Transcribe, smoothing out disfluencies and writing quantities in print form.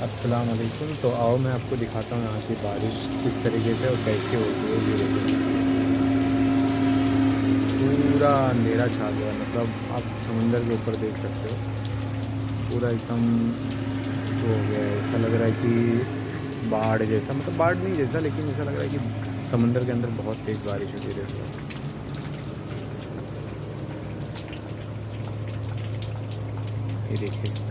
अस्सलाम वालेकुम। तो आओ मैं आपको दिखाता हूँ यहाँ की बारिश किस तरीके से और कैसे होती है। ये देखो, पूरा अंधेरा छा गया, मतलब आप समंदर के ऊपर देख सकते हो। पूरा एकदम वो हो गया है, ऐसा लग रहा है कि बाढ़ जैसा, मतलब बाढ़ नहीं जैसा, लेकिन ऐसा लग रहा है कि समंदर के अंदर बहुत तेज़ बारिश होती है। देखो, ये देखिए।